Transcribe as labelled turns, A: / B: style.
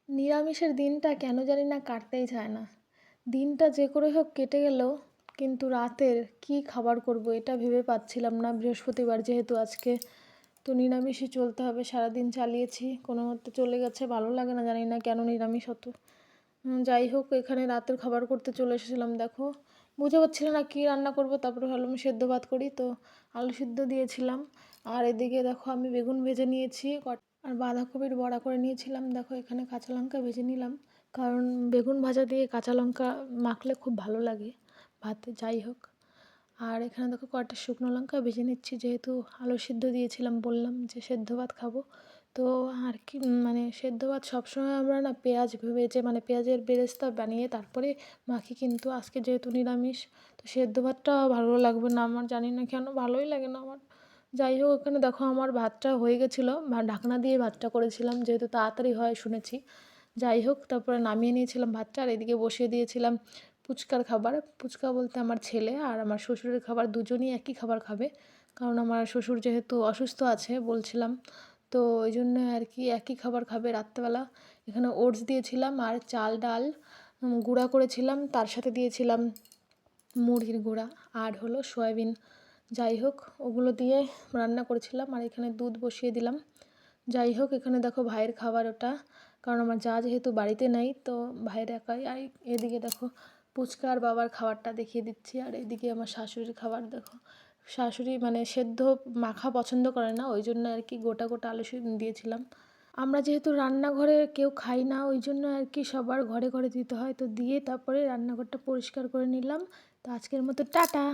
A: নিরামিষের দিনটা কেন জানি না কাটতেই চায় না। দিনটা যে করে হোক কেটে গেলেও কিন্তু রাতের কী খাবার করব এটা ভেবে পাচ্ছিলাম না। বৃহস্পতিবার যেহেতু আজকে, তো নিরামিষই চলতে হবে। সারাদিন চালিয়েছি, কোনো মতে চলে গেছে, ভালো লাগে না, জানি না কেন নিরামিষ হতো। যাই হোক, এখানে রাতের খাবার করতে চলে এসেছিলাম। দেখো, বুঝে পাচ্ছিল না কী রান্না করব, তারপরে ভাবলাম সেদ্ধ ভাত করি, তো আলু সিদ্ধ দিয়েছিলাম। আর এদিকে দেখো আমি বেগুন ভেজে নিয়েছি, আর বাঁধাকপির বড়া করে নিয়েছিলাম। দেখো এখানে কাঁচা লঙ্কা ভেজে নিলাম, কারণ বেগুন ভাজা দিয়ে কাঁচা লঙ্কা মাখলে খুব ভালো লাগে ভাতে। যাই হোক, আর এখানে দেখো কয়েকটা শুকনো লঙ্কা ভেজে নিচ্ছি, যেহেতু আলু সিদ্ধ দিয়েছিলাম, বললাম যে সেদ্ধ ভাত খাবো। তো আর কি, মানে সেদ্ধ ভাত সবসময় আমরা না পেঁয়াজ ভেজে, মানে পেঁয়াজের বেরেস্তা বানিয়ে তারপরে মাখি, কিন্তু আজকে যেহেতু নিরামিষ, তো সেদ্ধ ভাতটা ভালো লাগবে না আমার, জানি না কেন, ভালোই লাগে না আমার। যাই হোক, এখানে দেখো আমার ভাতটা হয়ে গেছিলো, ঢাকনা দিয়ে ভাতটা করেছিলাম, যেহেতু তাড়াতাড়ি হয় শুনেছি। যাই হোক, তারপরে নামিয়ে নিয়েছিলাম ভাতটা, আর এদিকে বসিয়ে দিয়েছিলাম ফুচকার খাবার। ফুচকা বলতে আমার ছেলে আর আমার শ্বশুরের খাবার, দুজনই একই খাবার খাবে, কারণ আমার শ্বশুর যেহেতু অসুস্থ আছে বলছিলাম, তো ওই জন্য আর কি একই খাবার খাবে রাত্রেবেলা। এখানে ওটস দিয়েছিলাম আর চাল ডাল গুঁড়া করেছিলাম, তার সাথে দিয়েছিলাম মুড়ির গুঁড়া আর হলো সয়াবিন। যাই হোক, ওগুলো দিয়ে রান্না করেছিলাম, আর এখানে দুধ বসিয়ে দিলাম। যাই হোক, এখানে দেখো ভাইয়ের খাবার ওটা, কারণ আমার যা যেহেতু বাড়িতে নেই, তো ভাইয়ের একাই। আর এদিকে দেখো ফুচকা আর বাবার খাবারটা দেখিয়ে দিচ্ছি, আর এদিকে আমার শাশুড়ির খাবার দেখো। শাশুড়ি মানে সেদ্ধ মাখা পছন্দ করে না, ওই জন্য আর কি গোটা গোটা আলু দিয়েছিলাম। আমরা যেহেতু রান্নাঘরে কেউ খাই না, ওই জন্য আর কি সবার ঘরে ঘরে দিতে হয়, তো দিয়ে তারপরে রান্নাঘরটা পরিষ্কার করে নিলাম। তো আজকের মতো টাটা।